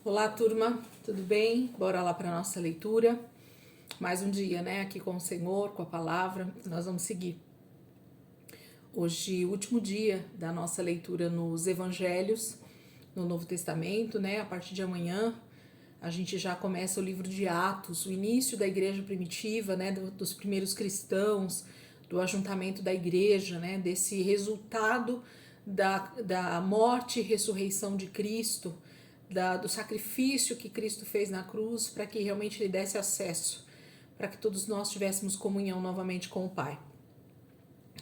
Olá, turma, tudo bem? Bora lá para nossa leitura. Mais um dia, né? Aqui com o Senhor, com a palavra. Nós vamos seguir. Hoje, último dia da nossa leitura nos Evangelhos, no Novo Testamento, né? A partir de amanhã, a gente já começa o livro de Atos, o início da igreja primitiva, né? Dos primeiros cristãos, do ajuntamento da igreja, né? Desse resultado da morte e ressurreição de Cristo, do sacrifício que Cristo fez na cruz para que realmente ele desse acesso, para que todos nós tivéssemos comunhão novamente com o Pai.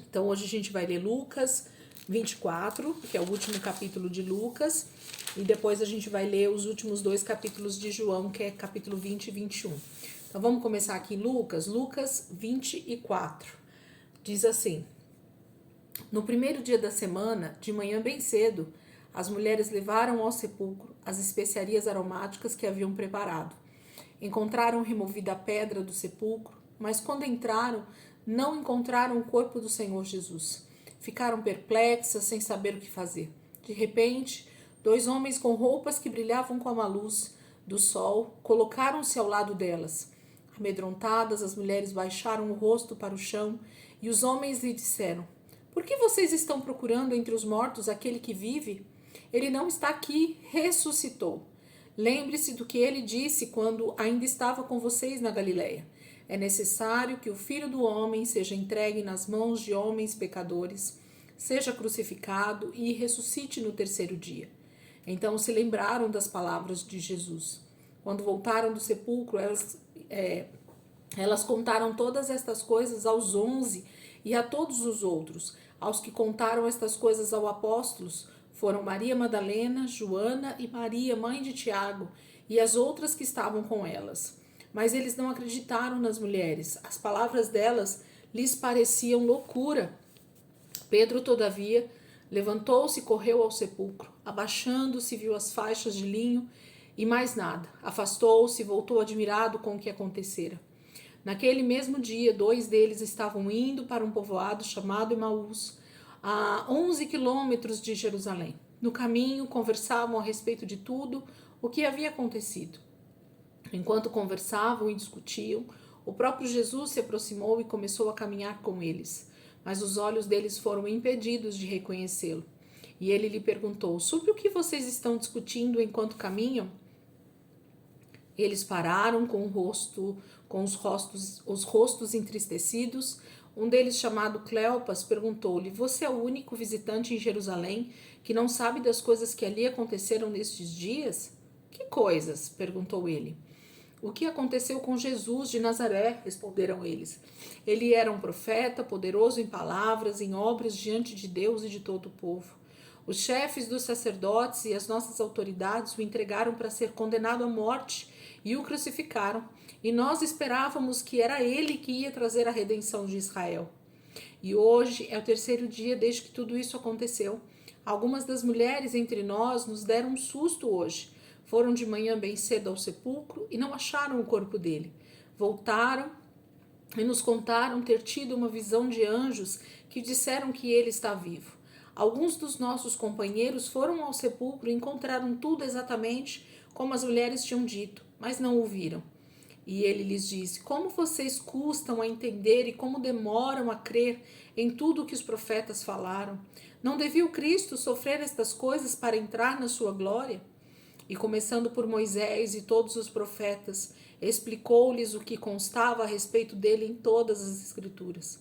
Então hoje a gente vai ler Lucas 24, que é o último capítulo de Lucas, e depois a gente vai ler os últimos dois capítulos de João, que é capítulo 20 e 21. Então vamos começar aqui em Lucas 24. Diz assim: No primeiro dia da semana, de manhã bem cedo, as mulheres levaram ao sepulcro as especiarias aromáticas que haviam preparado. Encontraram removida a pedra do sepulcro, mas quando entraram, não encontraram o corpo do Senhor Jesus. Ficaram perplexas, sem saber o que fazer. De repente, dois homens com roupas que brilhavam como a luz do sol colocaram-se ao lado delas. Amedrontadas, as mulheres baixaram o rosto para o chão e os homens lhe disseram: Por que vocês estão procurando entre os mortos aquele que vive? Ele não está aqui, ressuscitou. Lembre-se do que ele disse quando ainda estava com vocês na Galileia. É necessário que o Filho do Homem seja entregue nas mãos de homens pecadores, seja crucificado e ressuscite no terceiro dia. Então se lembraram das palavras de Jesus. Quando voltaram do sepulcro, elas contaram todas estas coisas aos 11 e a todos os outros. Aos que contaram estas coisas aos apóstolos foram Maria Madalena, Joana e Maria, mãe de Tiago, e as outras que estavam com elas. Mas eles não acreditaram nas mulheres. As palavras delas lhes pareciam loucura. Pedro, todavia, levantou-se e correu ao sepulcro. Abaixando-se, viu as faixas de linho e mais nada. Afastou-se e voltou admirado com o que acontecera. Naquele mesmo dia, dois deles estavam indo para um povoado chamado Emaús, a 11 quilômetros de Jerusalém. No caminho, conversavam a respeito de tudo o que havia acontecido. Enquanto conversavam e discutiam, o próprio Jesus se aproximou e começou a caminhar com eles, mas os olhos deles foram impedidos de reconhecê-lo. E ele lhe perguntou: Sobre o que vocês estão discutindo enquanto caminham? Eles pararam com os rostos entristecidos. Um deles, chamado Cleopas, perguntou-lhe: Você é o único visitante em Jerusalém que não sabe das coisas que ali aconteceram nestes dias? Que coisas? Perguntou ele. O que aconteceu com Jesus de Nazaré? Responderam eles. Ele era um profeta, poderoso em palavras, em obras diante de Deus e de todo o povo. Os chefes dos sacerdotes e as nossas autoridades o entregaram para ser condenado à morte e o crucificaram. E nós esperávamos que era ele que ia trazer a redenção de Israel. E hoje é o terceiro dia desde que tudo isso aconteceu. Algumas das mulheres entre nós nos deram um susto hoje. Foram de manhã bem cedo ao sepulcro e não acharam o corpo dele. Voltaram e nos contaram ter tido uma visão de anjos que disseram que ele está vivo. Alguns dos nossos companheiros foram ao sepulcro e encontraram tudo exatamente como as mulheres tinham dito, mas não o viram. E ele lhes disse: Como vocês custam a entender e como demoram a crer em tudo o que os profetas falaram? Não devia o Cristo sofrer estas coisas para entrar na sua glória? E começando por Moisés e todos os profetas, explicou-lhes o que constava a respeito dele em todas as Escrituras.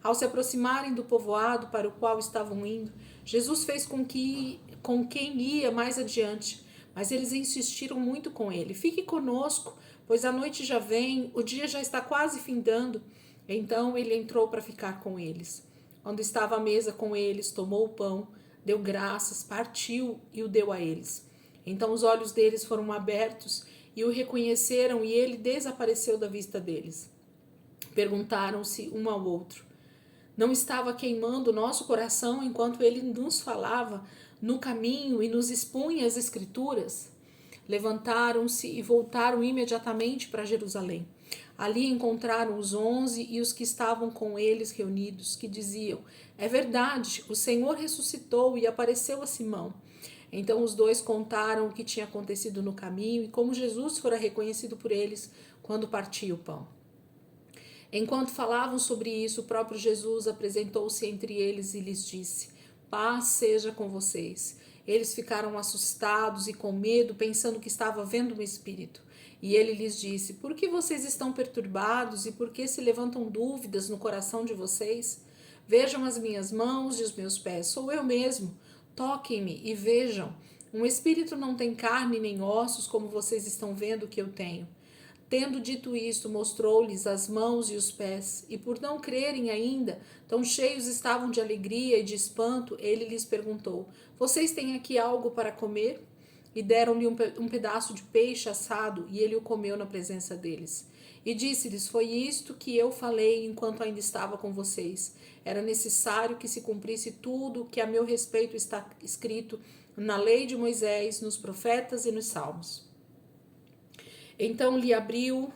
Ao se aproximarem do povoado para o qual estavam indo, Jesus fez com quem ia mais adiante, mas eles insistiram muito com ele: Fique conosco, pois a noite já vem, o dia já está quase findando. Então ele entrou para ficar com eles. Quando estava à mesa com eles, tomou o pão, deu graças, partiu e o deu a eles. Então os olhos deles foram abertos e o reconheceram, e ele desapareceu da vista deles. Perguntaram-se um ao outro: Não estava queimando o nosso coração enquanto ele nos falava no caminho e nos expunha as Escrituras? Levantaram-se e voltaram imediatamente para Jerusalém. Ali encontraram os 11 e os que estavam com eles reunidos, que diziam: É verdade, o Senhor ressuscitou e apareceu a Simão. Então os dois contaram o que tinha acontecido no caminho e como Jesus fora reconhecido por eles quando partia o pão. Enquanto falavam sobre isso, o próprio Jesus apresentou-se entre eles e lhes disse: Paz seja com vocês. Eles ficaram assustados e com medo, pensando que estava vendo um espírito. E ele lhes disse: Por que vocês estão perturbados e por que se levantam dúvidas no coração de vocês? Vejam as minhas mãos e os meus pés, sou eu mesmo. Toquem-me e vejam. Um espírito não tem carne nem ossos, como vocês estão vendo que eu tenho. Tendo dito isto, mostrou-lhes as mãos e os pés, e por não crerem ainda, tão cheios estavam de alegria e de espanto, ele lhes perguntou: Vocês têm aqui algo para comer? E deram-lhe um pedaço de peixe assado, e ele o comeu na presença deles. E disse-lhes: Foi isto que eu falei enquanto ainda estava com vocês. Era necessário que se cumprisse tudo o que a meu respeito está escrito na lei de Moisés, nos profetas e nos salmos. Então lhe abriu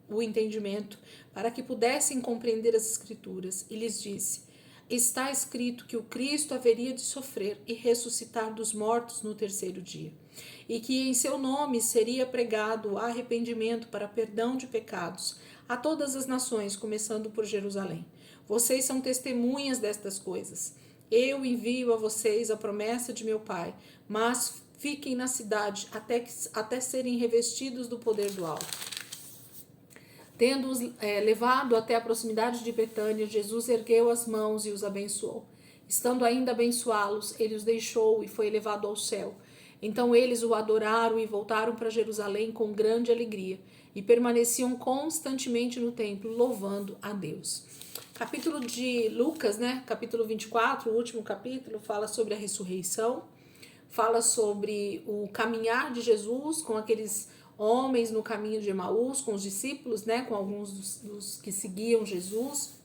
o entendimento para que pudessem compreender as Escrituras e lhes disse: Está escrito que o Cristo haveria de sofrer e ressuscitar dos mortos no terceiro dia, e que em seu nome seria pregado o arrependimento para perdão de pecados a todas as nações, começando por Jerusalém. Vocês são testemunhas destas coisas. Eu envio a vocês a promessa de meu Pai, mas fiquem na cidade até serem revestidos do poder do alto. Tendo-os levado até a proximidade de Betânia, Jesus ergueu as mãos e os abençoou. Estando ainda a abençoá-los, ele os deixou e foi elevado ao céu. Então eles o adoraram e voltaram para Jerusalém com grande alegria e permaneciam constantemente no templo, louvando a Deus. Capítulo de Lucas, capítulo 24, o último capítulo, fala sobre a ressurreição. Fala sobre o caminhar de Jesus com aqueles homens no caminho de Emaús, com os discípulos, com alguns dos que seguiam Jesus.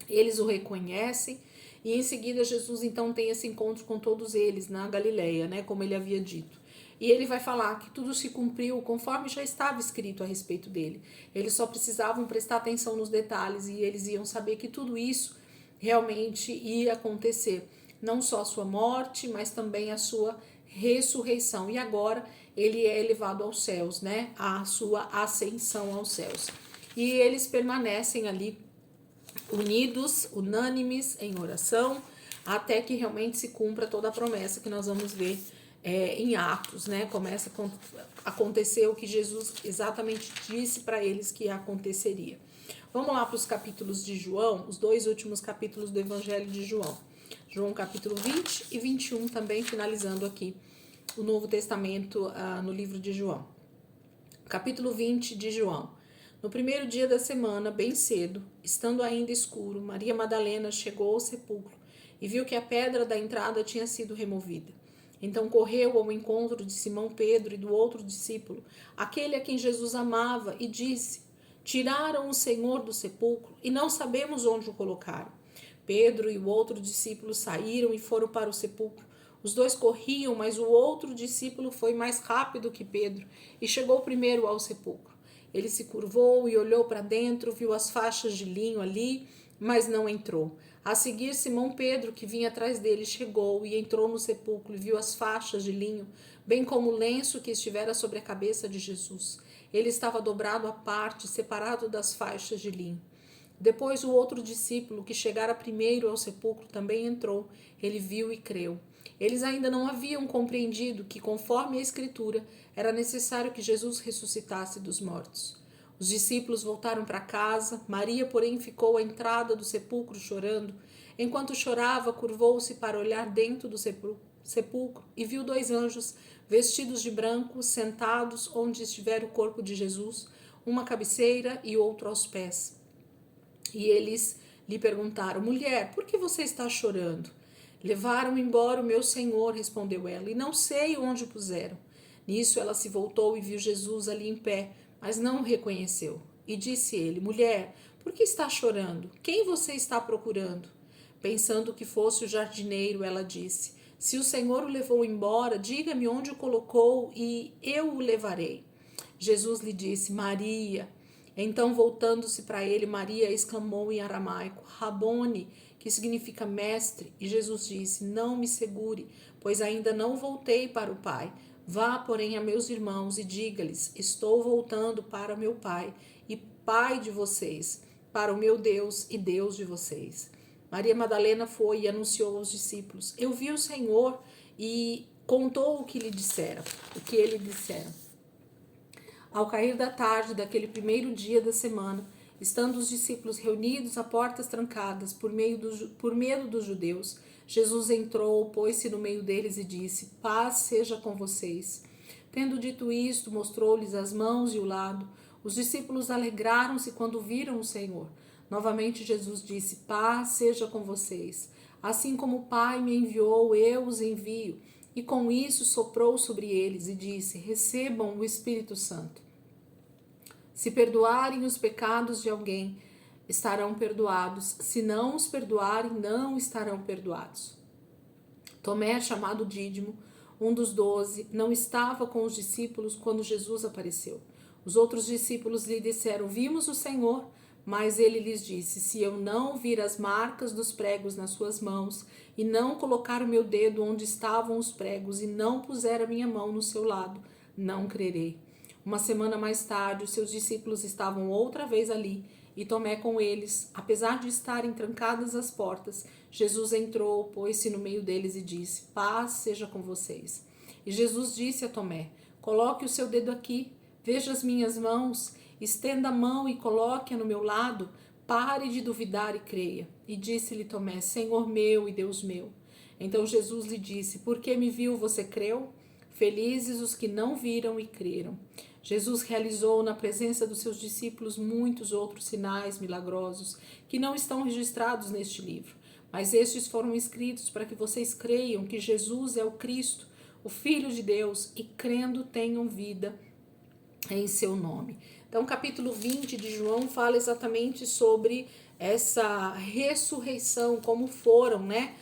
Eles o reconhecem e em seguida Jesus então tem esse encontro com todos eles na Galileia, como ele havia dito. E ele vai falar que tudo se cumpriu conforme já estava escrito a respeito dele. Eles só precisavam prestar atenção nos detalhes e eles iam saber que tudo isso realmente ia acontecer. Não só a sua morte, mas também a sua ressurreição. E agora ele é elevado aos céus, a sua ascensão aos céus. E eles permanecem ali unidos, unânimes em oração, até que realmente se cumpra toda a promessa que nós vamos ver em Atos, Começa a acontecer o que Jesus exatamente disse para eles que aconteceria. Vamos lá para os capítulos de João, os dois últimos capítulos do Evangelho de João. João capítulo 20 e 21 também, finalizando aqui o Novo Testamento no livro de João. Capítulo 20 de João. No primeiro dia da semana, bem cedo, estando ainda escuro, Maria Madalena chegou ao sepulcro e viu que a pedra da entrada tinha sido removida. Então correu ao encontro de Simão Pedro e do outro discípulo, aquele a quem Jesus amava, e disse: Tiraram o Senhor do sepulcro e não sabemos onde o colocaram. Pedro e o outro discípulo saíram e foram para o sepulcro. Os dois corriam, mas o outro discípulo foi mais rápido que Pedro e chegou primeiro ao sepulcro. Ele se curvou e olhou para dentro, viu as faixas de linho ali, mas não entrou. A seguir, Simão Pedro, que vinha atrás dele, chegou e entrou no sepulcro e viu as faixas de linho, bem como o lenço que estivera sobre a cabeça de Jesus. Ele estava dobrado à parte, separado das faixas de linho. Depois o outro discípulo, que chegara primeiro ao sepulcro, também entrou. Ele viu e creu. Eles ainda não haviam compreendido que, conforme a Escritura, era necessário que Jesus ressuscitasse dos mortos. Os discípulos voltaram para casa. Maria, porém, ficou à entrada do sepulcro chorando. Enquanto chorava, curvou-se para olhar dentro do sepulcro e viu dois anjos, vestidos de branco, sentados onde estivera o corpo de Jesus, uma à cabeceira e outro aos pés. E eles lhe perguntaram: Mulher, por que você está chorando? Levaram embora o meu Senhor, respondeu ela, e não sei onde o puseram. Nisso ela se voltou e viu Jesus ali em pé, mas não o reconheceu. E disse ele: Mulher, por que está chorando? Quem você está procurando? Pensando que fosse o jardineiro, ela disse: Se o Senhor o levou embora, diga-me onde o colocou e eu o levarei. Jesus lhe disse: Maria. Então, voltando-se para ele, Maria exclamou em aramaico: Rabone, que significa mestre, e Jesus disse: não me segure, pois ainda não voltei para o Pai. Vá, porém, a meus irmãos e diga-lhes: estou voltando para meu Pai e Pai de vocês, para o meu Deus e Deus de vocês. Maria Madalena foi e anunciou aos discípulos: eu vi o Senhor, e contou o que ele dissera. Ao cair da tarde daquele primeiro dia da semana, estando os discípulos reunidos a portas trancadas por medo dos judeus, Jesus entrou, pôs-se no meio deles e disse: paz seja com vocês. Tendo dito isto, mostrou-lhes as mãos e o lado. Os discípulos alegraram-se quando viram o Senhor. Novamente Jesus disse: paz seja com vocês. Assim como o Pai me enviou, eu os envio. E com isso soprou sobre eles e disse: recebam o Espírito Santo. Se perdoarem os pecados de alguém, estarão perdoados. Se não os perdoarem, não estarão perdoados. Tomé, chamado Dídimo, um dos 12, não estava com os discípulos quando Jesus apareceu. Os outros discípulos lhe disseram: vimos o Senhor. Mas ele lhes disse: se eu não vir as marcas dos pregos nas suas mãos, e não colocar o meu dedo onde estavam os pregos, e não puser a minha mão no seu lado, não crerei. Uma semana mais tarde, os seus discípulos estavam outra vez ali, e Tomé com eles. Apesar de estarem trancadas as portas, Jesus entrou, pôs-se no meio deles e disse: paz seja com vocês. E Jesus disse a Tomé: coloque o seu dedo aqui, veja as minhas mãos, estenda a mão e coloque-a no meu lado, pare de duvidar e creia. E disse-lhe Tomé: Senhor meu e Deus meu. Então Jesus lhe disse: porque me viu, você creu? Felizes os que não viram e creram. Jesus realizou na presença dos seus discípulos muitos outros sinais milagrosos que não estão registrados neste livro, mas estes foram escritos para que vocês creiam que Jesus é o Cristo, o Filho de Deus, e crendo tenham vida em seu nome. Então, capítulo 20 de João fala exatamente sobre essa ressurreição, como foram, né?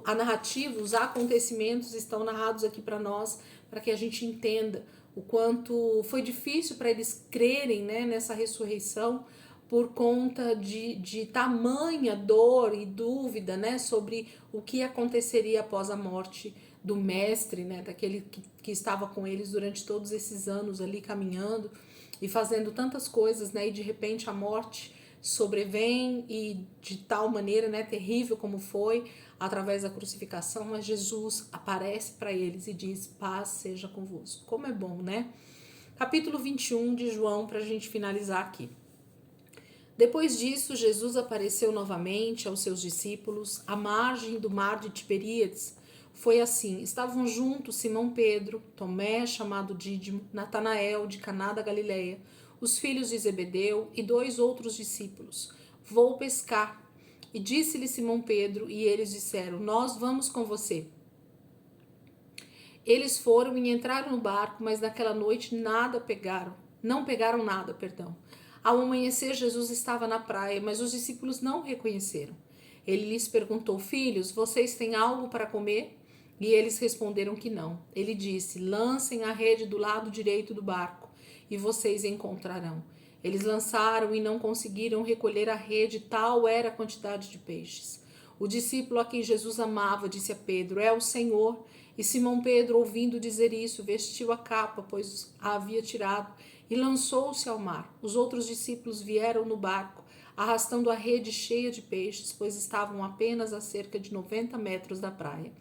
A narrativa, os acontecimentos estão narrados aqui para nós, para que a gente entenda o quanto foi difícil para eles crerem, né, nessa ressurreição, por conta de tamanha dor e dúvida, né, sobre o que aconteceria após a morte do mestre, né, daquele que estava com eles durante todos esses anos ali caminhando e fazendo tantas coisas, né, e de repente a morte sobrevém e de tal maneira, né, terrível como foi, através da crucificação, mas Jesus aparece para eles e diz: paz seja convosco. Como é bom, né? Capítulo 21 de João, para a gente finalizar aqui. Depois disso, Jesus apareceu novamente aos seus discípulos à margem do mar de Tiberíades. Foi assim: estavam juntos Simão Pedro, Tomé, chamado Dídimo, Natanael, de Caná da Galileia, os filhos de Zebedeu e 2 outros discípulos. Vou pescar. E disse-lhe Simão Pedro, e eles disseram: nós vamos com você. Eles foram e entraram no barco, mas naquela noite não pegaram nada. Ao amanhecer, Jesus estava na praia, mas os discípulos não o reconheceram. Ele lhes perguntou: filhos, vocês têm algo para comer? E eles responderam que não. Ele disse: lancem a rede do lado direito do barco, e vocês encontrarão. Eles lançaram e não conseguiram recolher a rede, tal era a quantidade de peixes. O discípulo a quem Jesus amava disse a Pedro: é o Senhor. E Simão Pedro, ouvindo dizer isso, vestiu a capa, pois a havia tirado, e lançou-se ao mar. Os outros discípulos vieram no barco, arrastando a rede cheia de peixes, pois estavam apenas a cerca de 90 metros da praia.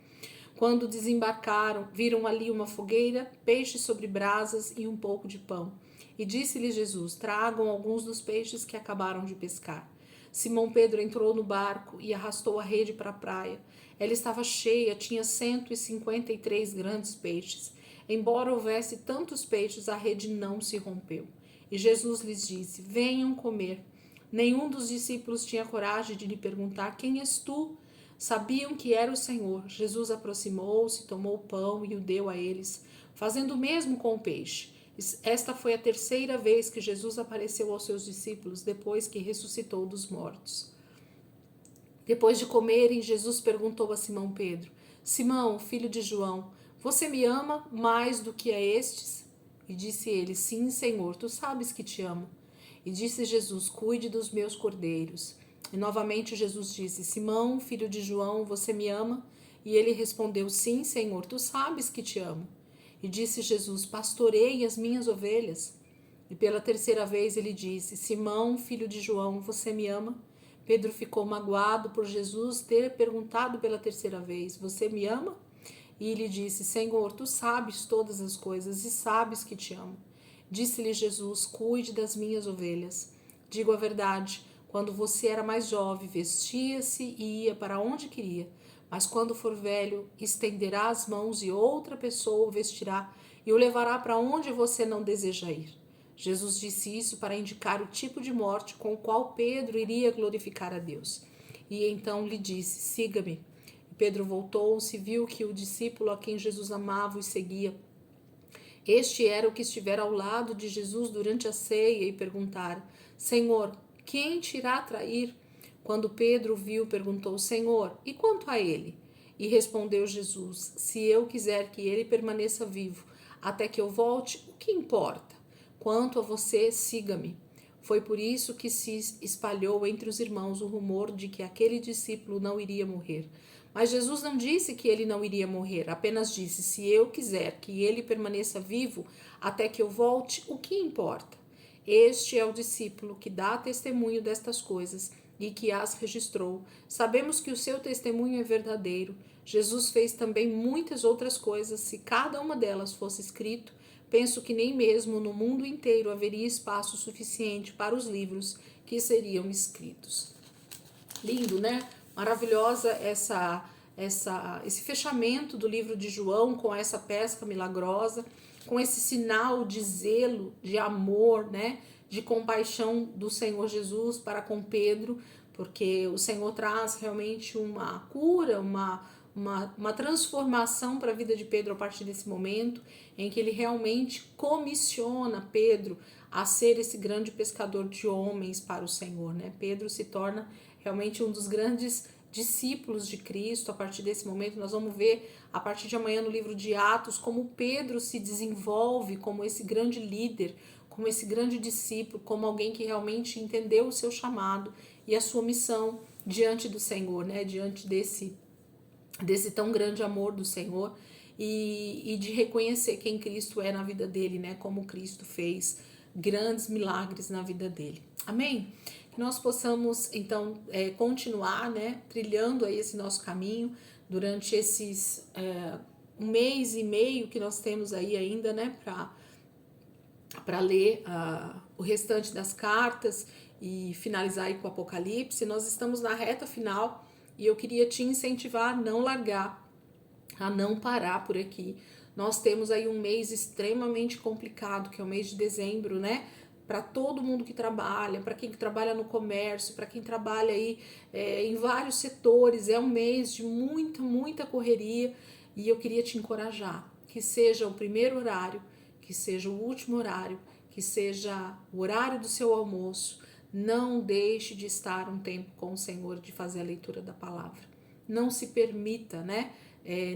Quando desembarcaram, viram ali uma fogueira, peixes sobre brasas e um pouco de pão. E disse-lhes Jesus: tragam alguns dos peixes que acabaram de pescar. Simão Pedro entrou no barco e arrastou a rede para a praia. Ela estava cheia, tinha 153 grandes peixes. Embora houvesse tantos peixes, a rede não se rompeu. E Jesus lhes disse: venham comer. Nenhum dos discípulos tinha coragem de lhe perguntar: quem és tu? Sabiam que era o Senhor. Jesus aproximou-se, tomou o pão e o deu a eles, fazendo o mesmo com o peixe. Esta foi a 3ª vez que Jesus apareceu aos seus discípulos depois que ressuscitou dos mortos. Depois de comerem, Jesus perguntou a Simão Pedro: Simão, filho de João, você me ama mais do que a estes? E disse ele: sim, Senhor, tu sabes que te amo. E disse Jesus: cuide dos meus cordeiros. E novamente Jesus disse: Simão, filho de João, você me ama? E ele respondeu: Sim, Senhor, tu sabes que te amo. E disse Jesus: Pastorei as minhas ovelhas. E pela terceira vez ele disse: Simão, filho de João, você me ama? Pedro ficou magoado por Jesus ter perguntado pela terceira vez: Você me ama? E ele disse: Senhor, tu sabes todas as coisas e sabes que te amo. Disse-lhe Jesus: Cuide das minhas ovelhas. Digo a verdade, quando você era mais jovem, vestia-se e ia para onde queria. Mas quando for velho, estenderá as mãos e outra pessoa o vestirá e o levará para onde você não deseja ir. Jesus disse isso para indicar o tipo de morte com o qual Pedro iria glorificar a Deus. E então lhe disse: Siga-me. Pedro voltou-se e viu que o discípulo a quem Jesus amava o seguia. Este era o que estivera ao lado de Jesus durante a ceia e perguntara: Senhor, quem te irá trair? Quando Pedro viu, perguntou: Senhor, e quanto a ele? E respondeu Jesus: Se eu quiser que ele permaneça vivo até que eu volte, o que importa? Quanto a você, siga-me. Foi por isso que se espalhou entre os irmãos o rumor de que aquele discípulo não iria morrer. Mas Jesus não disse que ele não iria morrer, apenas disse: se eu quiser que ele permaneça vivo até que eu volte, o que importa? Este é o discípulo que dá testemunho destas coisas e que as registrou. Sabemos que o seu testemunho é verdadeiro. Jesus fez também muitas outras coisas. Se cada uma delas fosse escrito, penso que nem mesmo no mundo inteiro haveria espaço suficiente para os livros que seriam escritos. Lindo, né? Maravilhosa esse fechamento do livro de João com essa pesca milagrosa, com esse sinal de zelo, de amor, né? De compaixão do Senhor Jesus para com Pedro, porque o Senhor traz realmente uma cura, uma transformação para a vida de Pedro a partir desse momento, em que ele realmente comissiona Pedro a ser esse grande pescador de homens para o Senhor, né? Pedro se torna realmente um dos grandes discípulos de Cristo. A partir desse momento nós vamos ver, a partir de amanhã no livro de Atos, como Pedro se desenvolve como esse grande líder, como esse grande discípulo, como alguém que realmente entendeu o seu chamado e a sua missão diante do Senhor, né? Diante desse tão grande amor do Senhor e de reconhecer quem Cristo é na vida dele, né? Como Cristo fez grandes milagres na vida dele. Amém? Que nós possamos, então, continuar, né? Trilhando aí esse nosso caminho durante esses um mês e meio que nós temos aí ainda, né? Para ler o restante das cartas e finalizar aí com o Apocalipse. Nós estamos na reta final e eu queria te incentivar a não largar, a não parar por aqui. Nós temos aí um mês extremamente complicado, que é o mês de dezembro, né? Para todo mundo que trabalha, para quem trabalha no comércio, para quem trabalha aí em vários setores. É um mês de muita correria e eu queria te encorajar que seja o primeiro horário, que seja o último horário, que seja o horário do seu almoço. Não deixe de estar um tempo com o Senhor, de fazer a leitura da palavra. Não se permita, né,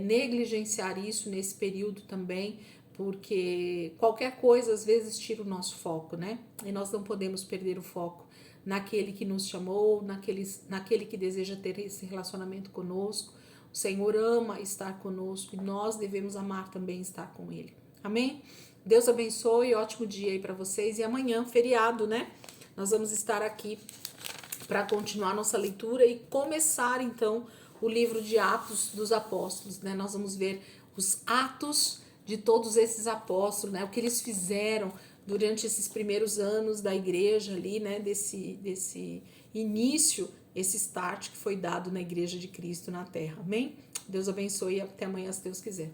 negligenciar isso nesse período também, porque qualquer coisa às vezes tira o nosso foco, né? E nós não podemos perder o foco naquele que nos chamou, naquele que deseja ter esse relacionamento conosco. O Senhor ama estar conosco e nós devemos amar também estar com Ele. Amém? Deus abençoe, ótimo dia aí para vocês. E amanhã, feriado, né? Nós vamos estar aqui para continuar nossa leitura e começar então o livro de Atos dos Apóstolos, né? Nós vamos ver os atos de todos esses apóstolos, né? O que eles fizeram durante esses primeiros anos da igreja ali, né? Desse início, esse start que foi dado na igreja de Cristo na terra. Amém? Deus abençoe e até amanhã, se Deus quiser.